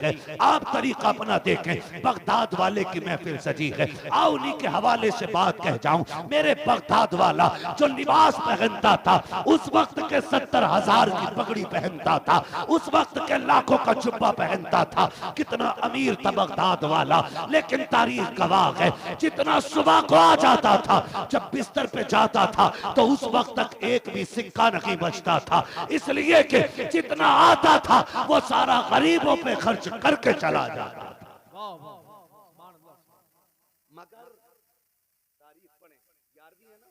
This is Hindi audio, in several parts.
आप तरीका अपना देखें। बगदाद वाले की महफिल सजी है, आओ उन्हीं के हवाले से बात कह जाऊं। मेरे बगदाद वाला जो लिबास पहनता था, उस वक्त के 70,000 की पगड़ी पहनता था, उस वक्त के लाखों का जुब्बा पहनता था। कितना अमीर था बगदाद वाला, लेकिन तारीख गवाह है जितना सुबह को आ जाता था, जब बिस्तर पे जाता था तो उस वक्त तक एक भी सिक्का नहीं बचता था, इसलिए कि जितना आता था वो सारा गरीबों पे खर्च करके चला जाता था। मगर तारीफ पढ़े, 11वीं है ना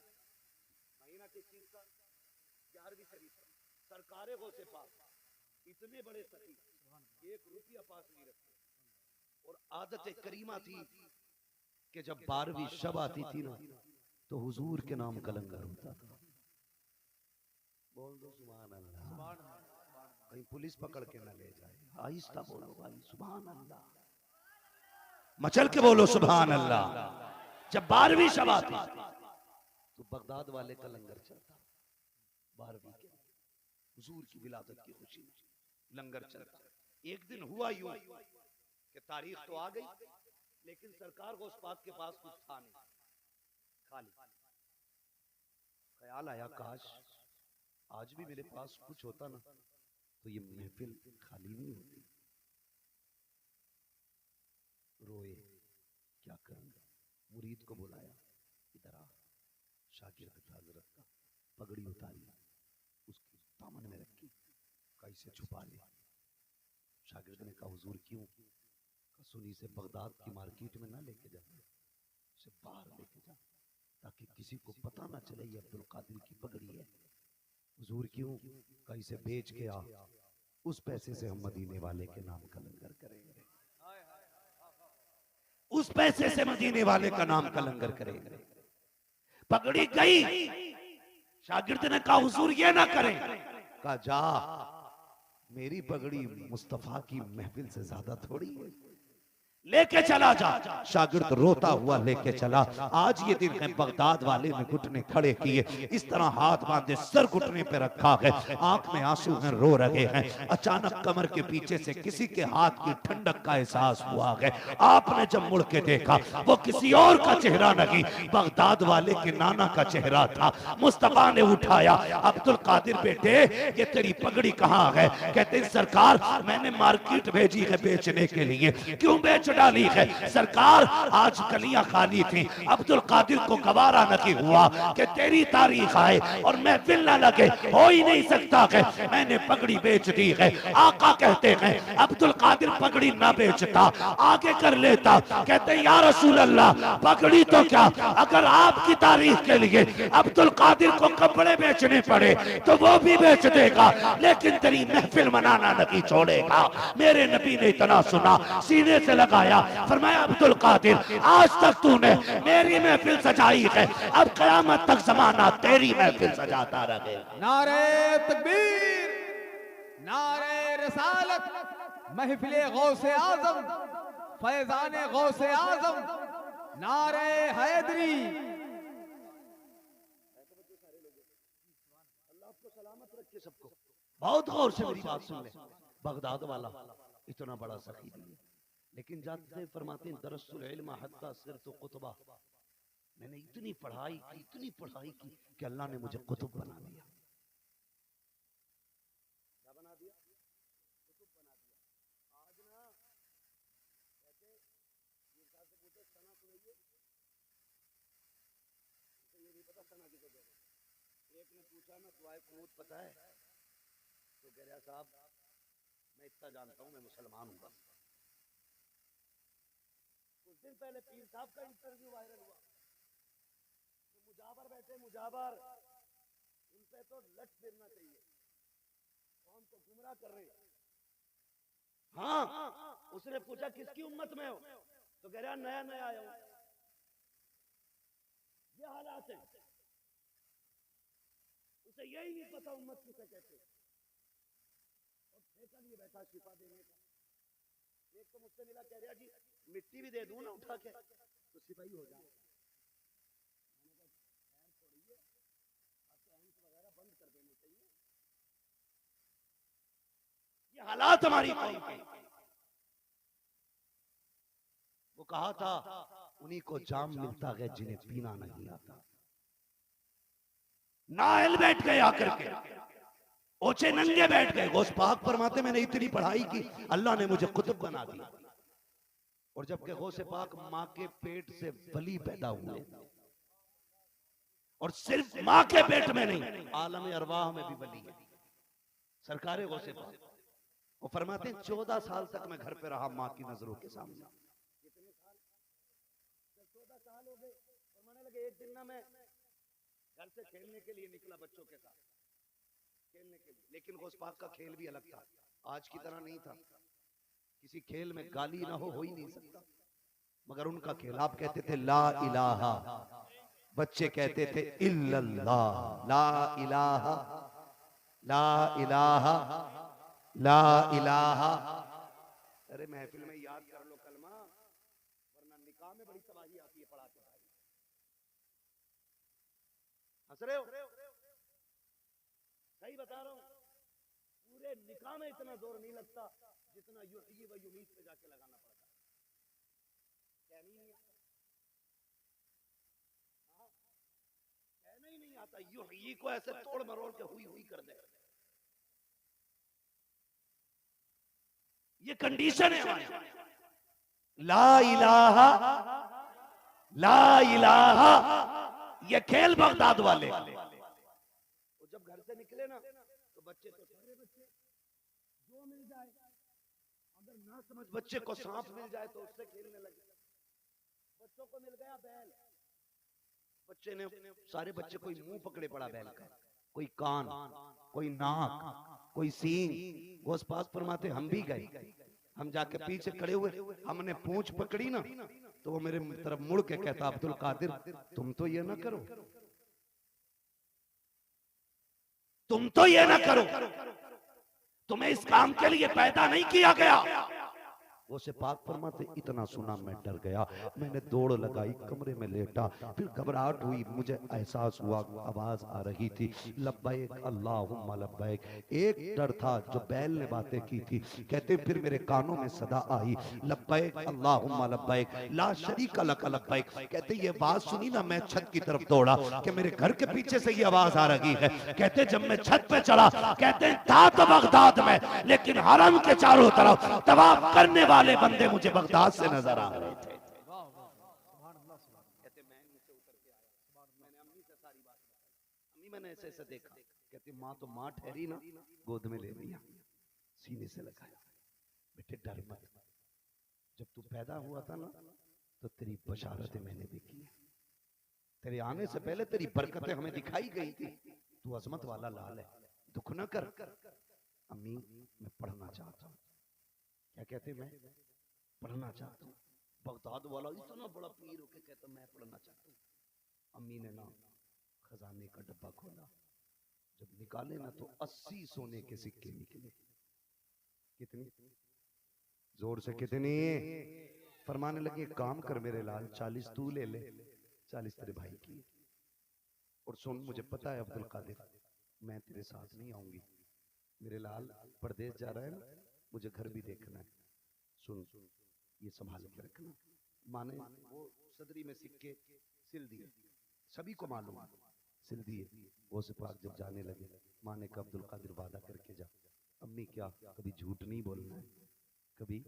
महीना किस चीज का, 11वीं शरीफ सरकारे गौसे पास इतने बड़े सखी 1 रुपया पास नहीं रखते। और आदत करीमा थी कि जब 12वीं शब आती थी ना तो हुजूर के नाम का लंगर होता था। बोल दो सुभान अल्लाह, कहीं पुलिस पकड़ के ना ले जाए। आहिस्ता बोलो भाई, सुभान अल्लाह, मचल के बोलो सुभान अल्लाह। जब 12वीं शब आती तो बगदाद वाले का लंगर चलता, 12वीं के हुजूर की विलादत की खुशी में लंगर चलता। एक दिन हुआ यूं कि तारीख तो आ गई, लेकिन सरकार को उस पाक के पास कुछ था नहीं, खाली। ख्याल आया काश आज भी मेरे पास कुछ होता ना तो ये महफिल खाली नहीं होती। रोए, क्या करूं, मुरीद को बुलाया, इधर आ। शागिर्द था हजरत का, पगड़ी उतारी, उसकी दामन में रखी, कैसे छुपा ले। शागिर्द ने कहा हुजूर क्यों? सुनी से बगदाद की मार्केट में ना लेके जाना, इसे बाहर लेके जा ताकि किसी को पता ना चले ये अब्दुल कादिर की पगड़ी है। हुजूर क्यों? कैसे बेच के आ, उस पैसे से हम मदीने वाले के नाम का लंगर करेंगे, उस पैसे से मदीने वाले का नाम का लंगर करेंगे। पगड़ी गई, शागिर्द ने कहा हुजूर ये ना करें। कहा जा, मेरी पगड़ी मुस्तफा की महफिल से ज्यादा थोड़ी है, लेके चला जा। शागिर्द रोता हुआ लेके चला। आज ये दिन है, बगदाद वाले ने घुटने खड़े किए, इस तरह हाथ बांधे, सर घुटने पे रखा है, आंख में आंसू हैं, रो रहे हैं। अचानक कमर के पीछे से किसी के हाथ की ठंडक का एहसास हुआ है। आपने जब मुड़ के देखा, वो किसी और का चेहरा नहीं, बगदाद वाले के नाना का चेहरा था। मुस्तफा ने उठाया, अब्दुल कादिर बेटे ये तेरी पगड़ी कहाँ है? कहते सरकार मैंने मार्केट भेजी है बेचने के लिए। क्यों बेच डाली है? सरकार आज गलियां खाली थी, अब्दुल कादिर को गवारा नहीं हुआ कि तेरी तारीख आए और महफिल ना लगे, हो ही नहीं सकता है, मैंने पगड़ी बेच दी है। आका कहते हैं अब्दुल कादिर पगड़ी ना बेचता, आगे कर लेता। कहते या रसूल अल्लाह पगड़ी तो क्या, अगर आपकी तारीख के लिए अब्दुल कादिर को कपड़े बेचने पड़े तो वो भी बेच देगा, लेकिन तेरी महफिल मनाना नहीं छोड़ेगा। मेरे नबी ने इतना सुना, सीने से लगा आया, फरमाया अब्दुल कादिर आज तक तूने मेरी महफिल सजाई है, अब क़यामत तक ज़माना तेरी महफिल सजाता रहे। नारे तकबीर, नारे रसालत, महफिले गौसे आजम, फैजाने गौसे आजम, नारे हैदरी। अल्लाह आपको सलामत रखे सबको। बहुत गौर से मेरी बात सुन ले, बगदाद वाला इतना बड़ा सखी भी है, लेकिन जाते फरमाते हैं दरसुल इल्म हत्ता सिरतु कुतबा, मैंने इतनी पढ़ाई की कि अल्लाह ने मुझे कुतुब बना दिया। क्या बना दिया? कुतुब बना दिया। आज ना कहते ये साहब से पूछे सना सुनाइए, तो ये नहीं पता सना किसे कहते। एक ने पूछा ना दुआए कुनूत पता है? तो कह रहा साहब मैं इतना जानता हूं, मैं मुसलमान हूं बस। कुछ दिन पहले पीर साहब का इंटरव्यू वायरल हुआ, तो मुजाबर बैठे, मुजाबर उन पे तो लट फिरना चाहिए, कौन तो गुमराह कर रहे हैं। हाँ, उसने पूछा किसकी उम्मत में हो, तो कह रहा नया नया आया हूं। ये हालात है, उसे यही नहीं पता उम्मत किसे कहते, और ठेका लिए बैठा शिफा देने का। एक तो मुझसे मिला, कह रहा जी मिट्टी भी दे दूं ना उठा के तो सिपाही हो जाए। मैंने कहा खैर छोड़िए, आपके एम्स वगैरह बंद कर देने चाहिए। ये हालात हमारी कौम के, कहा था उन्हीं को जाम मिलता है जिन्हें पीना नहीं आता। नाइल बैठ गए आकर के, ओछे नंगे बैठ गए। गौस पाक फरमाते मैंने इतनी पढ़ाई की, अल्लाह ने मुझे कुतुब बना दिया। और जबकि गौसे पाक माँ के पेट से वली पैदा हुए, और सिर्फ माँ के पेट में नहीं, आलम अरवाह में भी वली है सरकार गौसे पाक। वो फरमाते 14 साल तक मैं घर पे रहा माँ की नजरों के सामने। कितने साल? जब 14 साल हो गए, फरमाने लगे एक दिन ना मैं घर से खेलने के लिए निकला बच्चों के साथ खेलने के लिए, लेकिन गौस पाक का खेल भी अलग था, आज की तरह नहीं था। किसी खेल में गाली ना हो ही नहीं सकता, मगर उनका खेल, आप कहते थे ला इलाहा, बच्चे कहते थे इल्लल्लाह, ला इलाहा ला इलाहा ला इलाहा। अरे महफिल में याद कर लो कलमा, वरना निकाह में बड़ी तबाही आती है पढ़ाते भाई। हंस रहे हो? सही बता रहा हूं, पूरे निकाह में इतना जोर नहीं लगता जितना युही व युमीत पे जाके लगाना पड़ता है। कहना ही नहीं आता, कहना ही नहीं आता, युही को ऐसे तोड़ मरोड़ के हुई कर दे। ये कंडीशन है हमारी। ला इलाहा ला इलाहा, ये खेल बगदाद वाले। वो जब घर से निकले ना तो बच्चे तो सारे बच्चे जो मिल जाए, अगर ना समझ बच्चे को सांप मिल जाए तो उससे खेलने लगे। बच्चों को मिल गया बैल, बच्चे ने सारे बच्चे कोई मुंह पकड़े पड़ा बैल का, कोई कान, कोई नाक, कोई सींग। गौस पाक फरमाते हम भी गए, हम जाके पीछे खड़े हुए, हमने पूंछ पकड़ी ना तो वो मेरे तरफ मुड़ के कहता अब्दुल कादिर तुम तो ये ना करो, तुम तो ये ना करो, तुम्हें इस काम के लिए पैदा नहीं किया गया। वो से पाक फरमाते इतना सुना मैं डर गया, मैंने दौड़ लगाई, कमरे में लेटा, फिर घबराहट हुई, मुझे एहसास हुआ आवाज आ रही थी लब्बैक अल्लाहुम्मा लब्बैक। एक डर था जो बैल ने बातें की थी, कहते फिर मेरे कानों में सदा आई लब्बैक अल्लाहुम्मा लब्बैक ला शरीका लक लब्बैक। कहते ये आवाज सुनी ना, मैं छत की तरफ दौड़ा कि मेरे घर के पीछे से ये आवाज आ रही है। कहते जब मैं छत पे चढ़ा, कहते था तो बगदाद में, लेकिन हरम के चारों तरफ तवाफ करने वाले बंदे मुझे बगदाद से नजर आ रहे थे। कहते मैं नीचे उतर के आया, मैंने अम्मी से सारी बात बताई, अम्मी मैंने ऐसे ऐसे देखा। कहती माँ तो माँ ठहरी ना, गोद में ले लिया, सीने से लगाया, बेटे डर मत, जब तू पैदा हुआ था ना तो तेरी बशारतें मैंने भी की, तेरे आने से पहले तेरी बरकतें हमें दिखाई गई थी, तू अजमत वाला लाल है, दुख न कर। अम्मी मैं पढ़ना चाहता हूँ। क्या कहते मैं पढ़ना चाहता हूँ। बगदाद वाला इतना बड़ा पीर होके कहता मैं पढ़ना चाहता हूँ। अम्मी ने ना खजाने का डब्बा खोला, जब निकाले ना तो 80 सोने के सिक्के निकले। कितनी जोर से कितनी? फरमाने लगे काम कर मेरे लाल, 40 तू ले ले, 40 तेरे भाई की। और सुन मुझे पता है अब्दुल कादिर मैं तेरे साथ नहीं आऊंगी, मेरे लाल परदेश जा रहा है ना, मुझे घर भी देखना है, सुन ये संभाल के रखना। माने वो सदरी में सिक्के सिल दिए, सभी को मालूम सिल दिए। वो सिपाही जब जाने लगे, माने का अब्दुल कादिर वादा करके जा, अम्मी क्या कभी झूठ नहीं बोलना है, कभी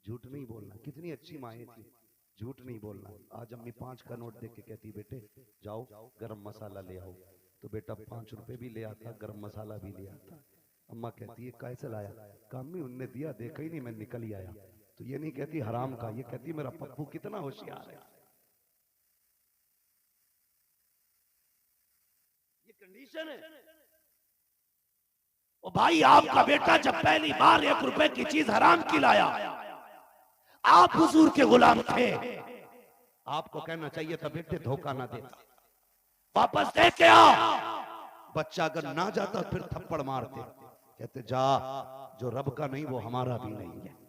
झूठ नहीं बोलना। कितनी अच्छी माएँ थी, झूठ नहीं बोलना। आज अम्मी 5 का नोट देख के कहती बेटे जाओ गरम मसाला ले आओ, तो बेटा 5 रुपए भी ले आता, गरम मसाला भी ले आता। अम्मा कहती है कैसे लाया? कामी उनने दिया, देखा ही नहीं, मैं निकल ही आया। तो ये नहीं कहती हराम का, ये कहती मेरा पप्पू कितना होशियार है। ये कंडीशन है। ओ भाई आपका बेटा जब पहली बार 1 रुपए की चीज हराम की लाया, आप हुजूर के गुलाम थे, आपको कहना चाहिए था बेटे धोखा ना देता, वापस दे के आ। बच्चा अगर ना जाता फिर थप्पड़ मारते, कहते जा जो रब का नहीं वो हमारा भी नहीं है।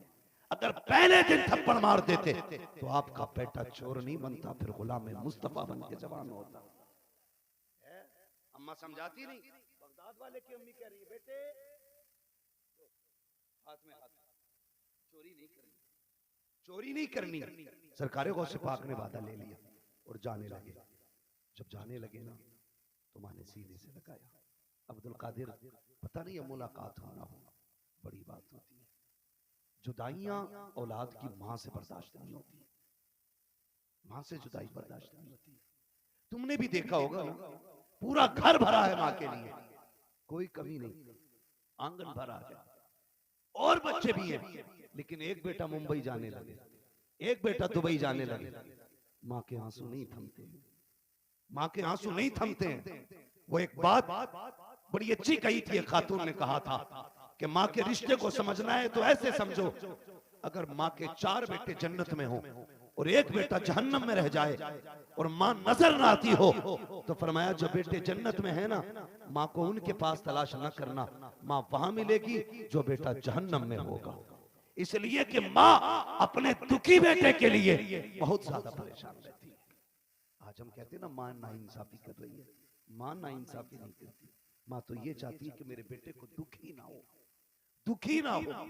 अगर पहले दिन थप्पड़ मार देते तो आपका बेटा चोर नहीं बनता, फिर गुलाम मुस्तफा बन के जवान होता। अम्मा समझाती नहीं। बगदाद वाले की अम्मी कह रही है बेटे हाथ में हाथ, चोरी नहीं करनी, चोरी नहीं करनी। सरकार गौसे पाक ने वादा ले लिया और जाने लगे। जब जाने लगे ना तो माँ ने सीने से लगाया, अब्दुल कादिर पता नहीं अब मुलाकात होना हो, बड़ी बात होती है। जुदाइयां औलाद की माँ से बर्दाश्त नहीं होती, माँ से जुदाई बर्दाश्त नहीं होती। तुमने भी देखा होगा ना, पूरा घर भरा है माँ के लिए, कोई कमी नहीं, आंगन भरा है, और बच्चे भी हैं, लेकिन एक बेटा मुंबई जाने लगे, एक बेटा दुबई जाने लगे, माँ के आंसू नहीं थमते, माँ के आंसू नहीं थमते हैं। वो एक बात बड़ी अच्छी कही थी, एक खातून ने कहा था कि माँ के रिश्ते को समझना है तो ऐसे समझो, अगर माँ के 4 बेटे जन्नत में हो और एक बेटा जहन्नम में रह जाए और माँ नजर ना आती हो, तो फरमाया जो बेटे जन्नत में है ना, माँ को उनके पास तलाश न करना, माँ वहां मिलेगी जो बेटा जहन्नम में होगा। इसलिए कि माँ अपने दुखी बेटे के लिए बहुत ज्यादा परेशान रहती है। आज हम कहते हैं ना माँ नाइंसाफी कर रही है, माँ नाइंसाफी नहीं करती, माँ तो ये चाहती है कि मेरे बेटे को दुखी ना हो, दुखी ना हो,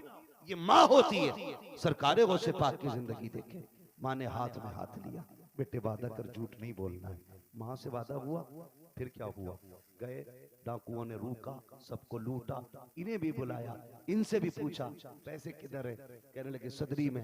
ये माँ होती है। सरकारे गौसे पाक की जिंदगी देखे, माँ ने हाथ में हाथ लिया, बेटे वादा कर झूठ नहीं बोलना है। माँ से वादा हुआ, फिर क्या हुआ, गए डाकुओं ने रोका, सबको लूटा, इन्हें भी बुलाया, इनसे भी पूछा पैसे किधर है, कहने लगे सदरी में।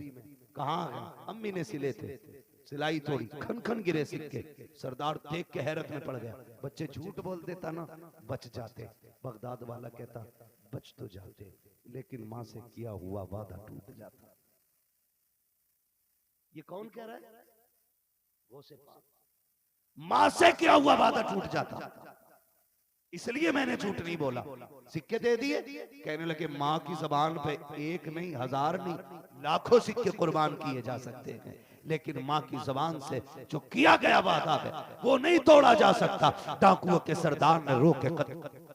कहाँ है, अम्मी ने सिले थे, सिलाई तोड़ी, खन खन गिरे सिक्के। सरदार देख के हैरत में पड़ गया, बच्चे झूठ बोल देता ना बच जाते। बगदाद वाला कहता बच तो जाते, लेकिन माँ से किया हुआ वादा टूट जाता। ये कौन कह रहा है, गौसे पाक, माँ से किया हुआ वादा टूट जाता, इसलिए मैंने झूठ नहीं बोला। सिक्के दे दिए, कहने लगे माँ की जबान पे 1 नहीं 1000 नहीं लाखों सिक्के कुर्बान किए जा सकते हैं, लेकिन माँ की जबान से जो किया गया वादा है वो नहीं तोड़ा जा सकता। डाकुओं के सरदार ने रोके,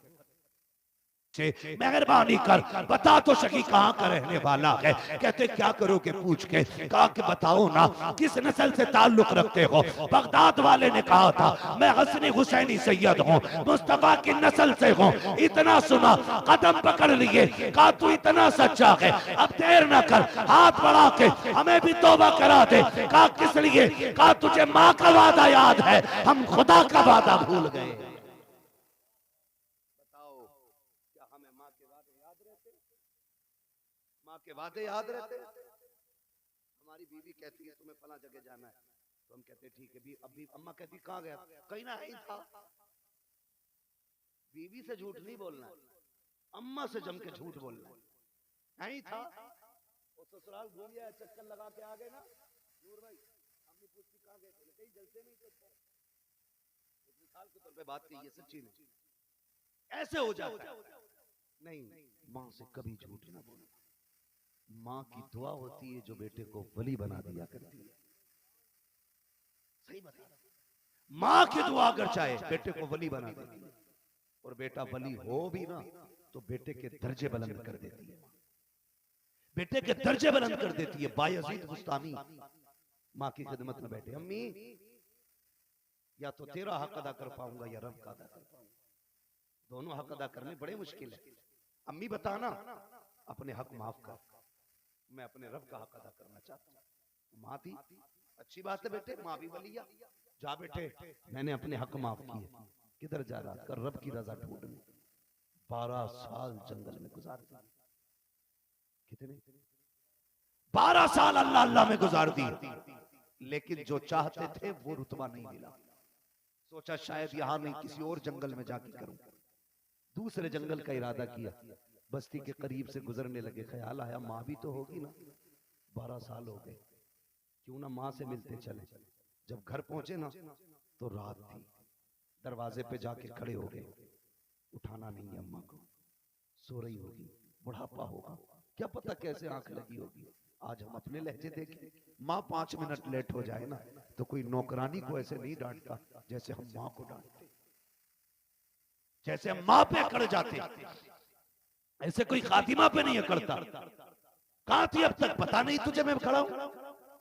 मेहरबानी कर बता तो सकी कहाँ का रहने वाला है। कहते क्या करोगे पूछ के, कहा कि बताओ ना किस नस्ल से ताल्लुक रखते हो। बगदाद वाले ने कहा था मैं हसनी हुसैनी सैयद हूँ, मुस्तफा की नस्ल से हूँ, इतना सुना कदम पकड़ लिए, कहा तू इतना सच्चा है अब देर न कर, हाथ बढ़ा के हमें भी तौबा करा दे। कहा किस लिए, कहा तुझे माँ का वादा याद है, हम खुदा का वादा भूल गए। माँ के वादे याद रहते। हमारी बीवी कहती है तुम्हें फला जगह जाना है, तो हम कहते ठीक है। अभी अम्मा कहती कहाँ गया, कहीं ना ही था। बीवी से झूठ नहीं बोलना, अम्मा से जम के झूठ बोलना, नहीं था। वो ससुराल घूम गया, चक्कर लगा के आ गए ना नूर भाई, अम्मी पूछती कहाँ गए, कहीं जलते नहीं थे। मिसाल के तौर पे बात की, ये सच्ची नहीं, ऐसे हो जाता है। नहीं, माँ से कभी झूठ ना बोलना। माँ की दुआ होती है जो बेटे को वली बना दिया करती है। सही बता, माँ की दुआ अगर चाहे बेटे को वली बना देती है, और बेटा वली हो भी ना तो बेटे के दर्जे बुलंद कर देती है, बेटे के दर्जे बुलंद कर देती है। बायजीद बुस्तामी माँ की खिदमत में बैठे, अम्मी या तो तेरा हक अदा कर पाऊंगा या रब का अदा कर पाऊंगा, दोनों हक अदा करने बड़े मुश्किल है। अम्मी बताना अपने हक माफ कर, मैं अपने रब का हक अदा करना चाहता हूँ। माँ थी, अच्छी बात है बेटे, माँ भी वलिया, जा बेटे मैंने अपने हक माफ किए। किधर जा रहा, कर रब की रजा ढूंढने। 12 साल जंगल में गुजार दिए। कितने, 12 साल अल्लाह अल्लाह में गुजार दिए, लेकिन जो चाहते थे वो रुतबा नहीं मिला। सोचा शायद यहाँ नहीं किसी और जंगल में जाके करूं, दूसरे जंगल का इरादा किया। बस्ती के करीब से गुजरने लगे, ख्याल आया माँ भी तो होगी ना, 12 साल हो गए, क्यों ना माँ से मिलते चले। जब घर पहुंचे ना तो रात थी, दरवाजे पे जाके खड़े हो गए, उठाना नहीं है अम्मा को, सो रही होगी, बुढ़ापा होगा, क्या पता कैसे आंख लगी होगी। आज हम अपने लहजे देखें, माँ 5 मिनट लेट हो जाए ना तो कोई नौकरानी को ऐसे नहीं डांटता जैसे हम माँ को डांटते, जैसे हम माँ पे अकड़ जाते, ऐसे कोई खातिमा पे नहीं अकड़ता। कहां थी अब तक, पता नहीं तुझे मैं खड़ा हूं,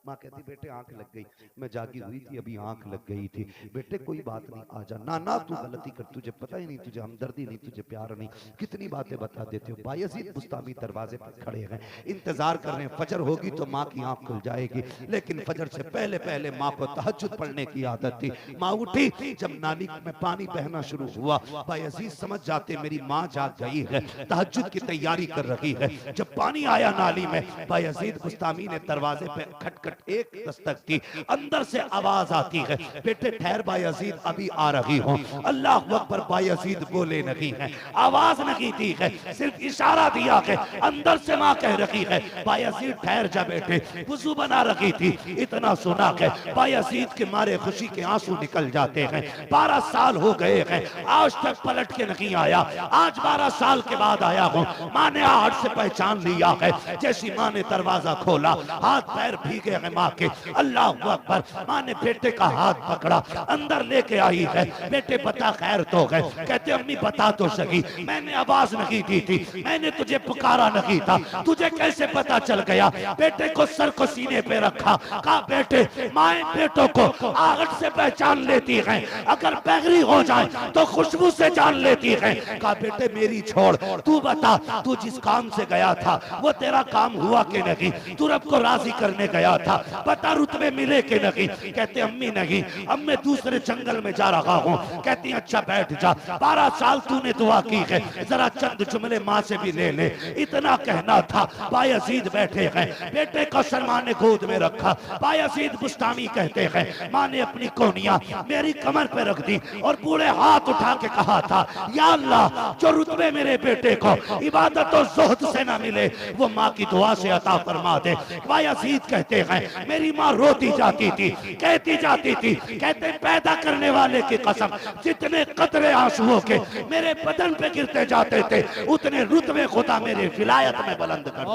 माँ कहती बेटे आंख लग गई, मैं जागी हुई थी अभी आंख लग गई थी। बेटे कोई बात नहीं आ जा। ना ना तू गलती कर, तुझे पता ही नहीं, तुझे हमदर्दी नहीं, तुझे प्यार नहीं, कितनी बातें बता देते हो। बायजीद बुस्तामी दरवाजे पर खड़े हैं, इंतजार कर रहे हैं, फजर होगी तो माँ की आंख खुल जाएगी। लेकिन फजर से पहले पहले माँ को तहज्जुद पढ़ने की आदत थी। माँ उठी, जब नाली में पानी बहना शुरू हुआ, बायजीद समझ जाते मेरी माँ जाग गई है, तहज्जुद की तैयारी कर रही है। जब पानी आया नाली में, बायजीद बुस्तामी ने दरवाजे पे खटखट एक दस्तक की, अंदर से आवाज आती है, बेटे ठहर बायजीद अभी आ रही हूं। अल्लाह अकबर, बायजीद बोले नहीं है, आवाज नहीं दी है, सिर्फ इशारा दिया है। अंदर से मां कह रही है बायजीद ठहर जा बेटे, वुजू बना रखी थी। इतना सुना है बायजीद के मारे खुशी के आंसू निकल जाते हैं। 12 साल हो गए हैं, आज तक पलट के नहीं आया, आज 12 साल के बाद आया हूं। मां ने आहट से पहचान लिया है। जैसी मां ने दरवाजा खोला, हाथ पैर भीगे हैं मां के। अल्लाह अकबर, मां ने बेटे का हाथ पकड़ा, अंदर लेके आई है। बेटे बता खैर तो है। कहते अम्मी बता तो सही, मैंने आवाज नहीं दी थी, मैंने तुझे पुकारा नहीं था, तुझे कैसे पता चल गया? बेटे को सर को सीने पे रखा, कहा बेटे माए बेटों को आहट से पहचान लेती हैं, अगर बैगरी हो जाए तो खुशबू से जान लेती हैं। कहा बेटे मेरी छोड़, तू बता तू जिस काम से गया था वो तेरा काम हुआ कि नहीं? तू रब को राजी करने गया था, बता रुतबे मिले कि नहीं? कहते अम्मी नहीं, अब मैं दूसरे जंगल में जा रहा हूँ। कहती अच्छा बैठ जा, 12 साल तूने दुआ की है, जरा चंद जुमले माँ से भी ले ले। इतना कहना था। बायजीद बैठे हैं, बेटे को सलमान ने गोद में रखा। बायजीद बुस्तामी कहते हैं माँ ने अपनी कोनिया मेरी कमर पे रख दी और पूरे हाथ उठा के कहा था या अल्लाह, जो रुतबे मेरे बेटे को इबादत और ज़ुहद से ना मिले वो माँ की दुआ से अता फरमा दे। बायजीद कहते हैं मेरी माँ रोती जाती थी, कहती जाती थी, कहते पैदा करने वाले की कसम, जितने कतरे आंसुओं के मेरे बदन पे गिरते जाते थे उतने रुतबे खुदा मेरे विलायत में बुलंद कर।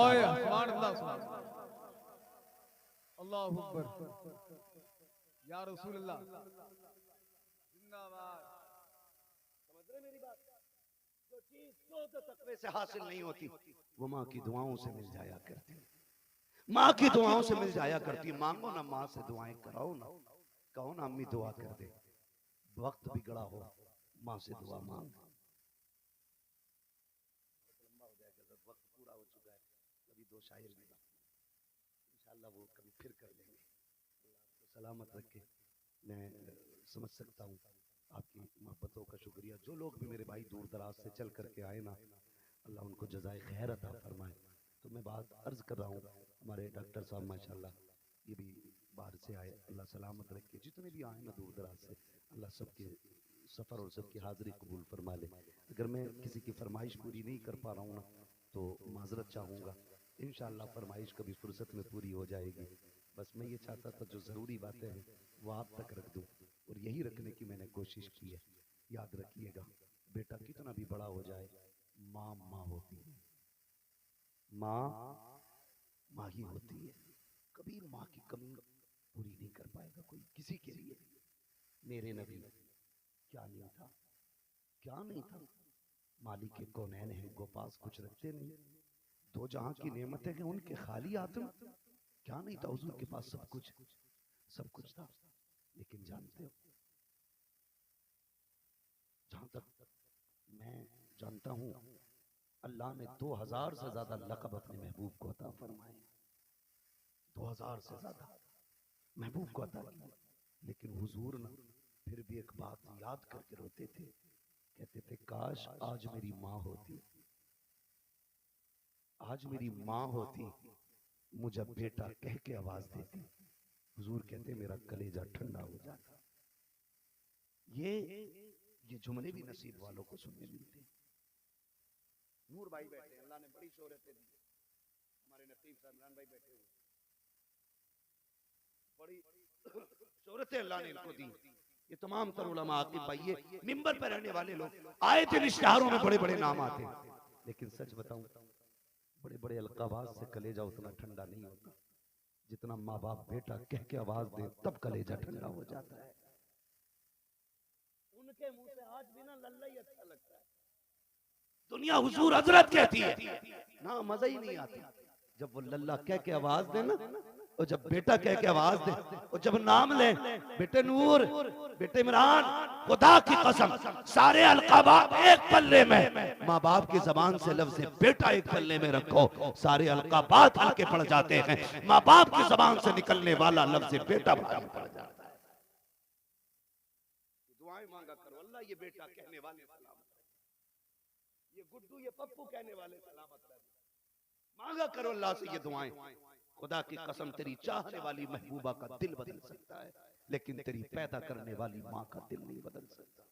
अल्लाह अकबर, या रसूल अल्लाह, जिंदाबाद। समझ रहे मेरी बात? जो चीज तो तकवे से हासिल नहीं होती वो माँ की दुआओं से मिल जाया करती, माँ की दुआओं से मिल जाया करती। मांगो ना माँ से दुआएं कराओ ना, कहो ना अम्मी दुआ कर दे। वक्त बिगड़ा हो माँ से दुआ मांग। लंबा हो जाएगा, वक्त पूरा हो चुका है, अभी 2 शायर भी बाकी, इंशाअल्लाह वो कभी फिर कर लेंगे। तो सलामत रखे। मैं समझ सकता हूँ आपकी मोहब्बतों का शुक्रिया। जो लोग भी मेरे भाई दूर दराज से चल करके आए ना, अल्लाह उनको जज़ाए खैर अता फरमाए। तो मैं बात अर्ज कर रहा हूँ, हमारे डॉक्टर साहब माशाल्लाह ये भी बाहर से आए, अल्लाह सलामत रखे। जितने भी आए ना दूर दराज से, अल्लाह सबके सफ़र और सबकी हाज़िरी कबूल फरमा ले। अगर मैं किसी की फरमाइश पूरी नहीं कर पा रहा हूँ ना तो माजरत चाहूँगा। इंशाअल्लाह फरमाइश कभी फुर्सत में पूरी हो जाएगी। बस मैं ये चाहता था जो ज़रूरी बातें हैं वो आप तक रख दूँ, और यही रखने की मैंने कोशिश की है। याद रखिएगा, बेटा कितना भी बड़ा हो जाए, माँ माँ होती है, माँ माँ ही होती है। कभी माँ की कमी पूरी नहीं कर पाएगा कोई किसी के लिए। मेरे नबी क्या नहीं था, क्या नहीं था? मालिक के कौनैन है, गो पास कुछ रखते नहीं, 2 जहां की नेमतें हैं उनके खाली आत्म क्या नहीं था? हुजूर के पास सब कुछ था। लेकिन जानते हो, जहां तक मैं जानता हूं, अल्लाह ने 2000 से ज्यादा लक़ब अपने महबूब को अता फरमाए, 2000 से ज्यादा महबूब को अता किया। लेकिन हुजूर ना फिर भी एक बात याद करके रोते थे, कहते थे काश आज मेरी माँ होती, आज मेरी माँ होती, मुझे बेटा कह के आवाज देती। हुजूर कहते मेरा कलेजा ठंडा हो जाता। ये जुमले भी नसीब वालों को सुनने मिलते। नूर भाई बैठे, अल्लाह ने बड़ी शोहरतें दी। हमारे नकीब साहब इमरान भाई बैठे हुए, बड़ी शोहरतें अल्लाह ने इनको दी। ये तमाम तर उलमा आकिब भाई, ये मिंबर पर रहने वाले लोग आए थे, इश्तिहारों में बड़े बड़े नाम आते हैं। लेकिन सच बताऊं, बड़े बड़े अलकाबाज से कलेजा उतना ठंडा नहीं होता जितना माँ बाप बेटा कह के आवाज दे तब कलेजा ठंडा हो जाता है। उनके मुंह से आज भी ना लल्ला ही अच्छा लगता है। दुनिया हुजूर हजरत कहती है ना, मजा ही नहीं आता। जब वो लल्ला कह के आवाज दे ना और जब बेटा कह के आवाज दे और जब नाम ले, बेटे नूर, बेटे इमरान, खुदा की कसम सारे अलकाबात एक पल्ले में, माँ बाप की जबान से लफ्ज़ बेटा एक पल्ले में रखो, सारे अलकाबात हल्के पड़ जाते हैं। माँ बाप की जबान से निकलने वाला लफ्ज़ बेटा भारी पड़ जाता है। दुआएं मांगा करो, अल्लाह ये बेटा कहने वाले सलामत रहे, ये गुड्डू ये पप्पू कहने वाले सलामत रहे। मांगा करो अल्लाह से ये दुआएं। खुदा की कसम तेरी चाहने वाली महबूबा का दिल बदल सकता है, लेकिन तेरी पैदा करने वाली माँ का दिल नहीं बदल सकता।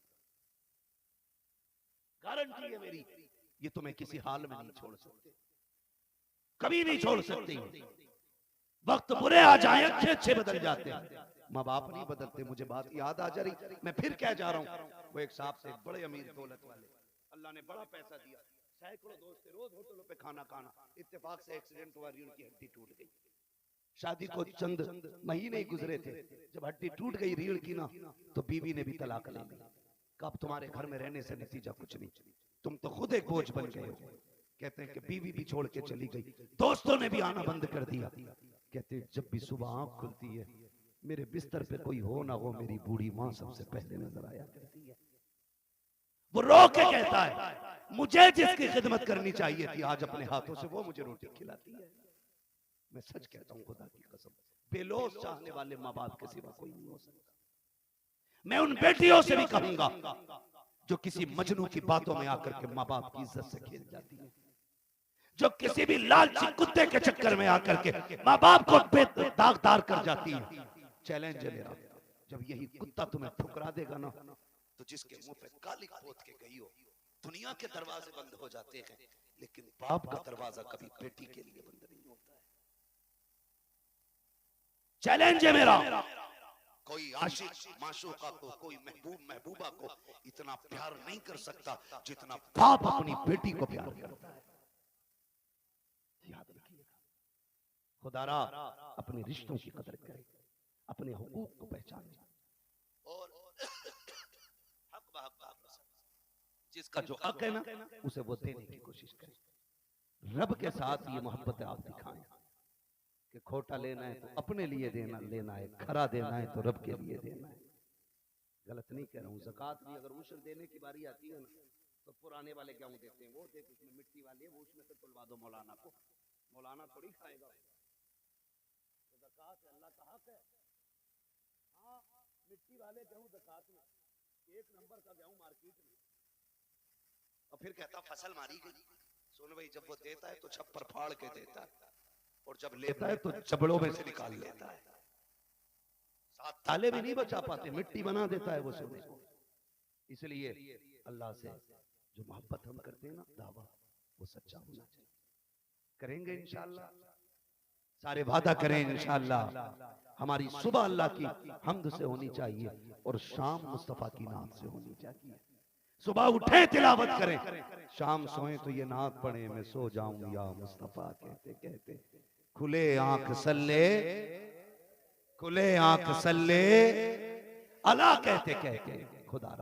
गारंटी है मेरी, ये तुम्हें किसी हाल में नहीं छोड़ सकते, कभी नहीं छोड़ सकते। वक्त बुरे आ जाए अच्छे अच्छे बदल जाते हैं, माँ बाप नहीं बदलते। मुझे बात याद आ जा रही, मैं फिर क्या जा रहा हूँ। वो एक साहब से बड़े अमीर दौलत वाले, अल्लाह ने बड़ा पैसा दिया, सैकड़ों दोस्त थे, रोज होटलों पे खाना खाना। इत्तेफाक से एक्सीडेंट हुआ, रीढ़ की हड्डी टूट गई। शादी को चंद महीने ही गुजरे थे, जब हड्डी टूट गई रीढ़ की ना, तो बीवी ने भी तलाक ले ली। कब तुम्हारे घर में रहने से नतीजा कुछ नहीं, तुम तो खुद एक बोझ बन गए हो। कहते हैं कि बीवी भी छोड़ के चली गई, दोस्तों ने भी आना बंद कर दिया। कहते जब भी सुबह आंख खुलती है, मेरे बिस्तर पे कोई हो ना हो, मेरी बूढ़ी माँ सबसे पहले नजर आया करती है। वो रो के कहता है मुझे जिसकी खिदमत करनी चाहिए थी, आज अपने हाथों से वो मुझे रोटी खिलाती है। मैं सच कहता हूं खुदा की कसम, बेलोस चाहने वाले माँ बाप के सिवा कोई नहीं हो सकता। मैं उन बेटियों से भी कहूंगा जो किसी मजनू की बातों में आकर के माँ बाप की इज्जत से खेल जाती है, जो किसी भी लालची कुत्ते के चक्कर में आकर के माँ बाप को दागदार कर जाती है। चैलेंज है मेरा, जब यही कुत्ता तुम्हें ठुकरा देगा ना, तो जिसके मुंह पे काली पोत के गई हो, दुनिया के दरवाजे बंद हो जाते हैं, लेकिन बाप का दरवाजा कभी बेटी के लिए बंद नहीं होता है। चैलेंज है मेरा, कोई आशिक माशूका को, कोई महबूब महबूबा को इतना प्यार नहीं कर सकता जितना बाप अपनी बेटी को प्यार करता है। याद रखिएगा, खुदारा अपने रिश्तों की कदर करे, अपने हुकूक को पहचाने और जिसका जो हक है ना, उसे वो देने की कोशिश करें। रब के साथ ये मोहब्बत आप दिखाएं कि खोटा लेना है तो अपने लिए देना, लेना है खरा देना है तो रब के लिए देना है। गलत नहीं कह रहा हूँ। ज़कात भी अगर उशर देने की बारी आती है ना, तो पुराने वाले गेहूं देते हैं, वो देख उसमें मिट्टी वाली है, वो उसमें से तुलवा दो मौलाना को, मौलाना थोड़ी खाएगा। तो ज़कात अल्लाह का हक है। हाँ, मिट्टी वाले गेहूं ज़कात में, एक नंबर का गेहूं मार्केट में, और फिर कहता फसल मारी गई। सुन भाई, जब वो देता है तो छप्पर फाड़ के देता है, और जब लेता है तो चबड़ों में से निकाल लेता है। साथ ताले भी नहीं बचा पाते, मिट्टी बना देता है वो सोने को। इसलिए अल्लाह से जो मोहब्बत हम करते हैं ना, दावा वो सच्चा होना चाहिए। करेंगे इंशाअल्लाह, सारे वादा करें इंशाअल्लाह। हमारी सुबह अल्लाह की हम्द से होनी चाहिए और शाम मुस्तफा की नात से होनी चाहिए। सुबह उठे तिलावत करें, शाम सोए तो ये नात पढ़े, मैं सो जाऊं या मुस्तफा कहते कहते। खुले आंख सल्ले, खुले आंख सल्ले अला कहते कहते खुदा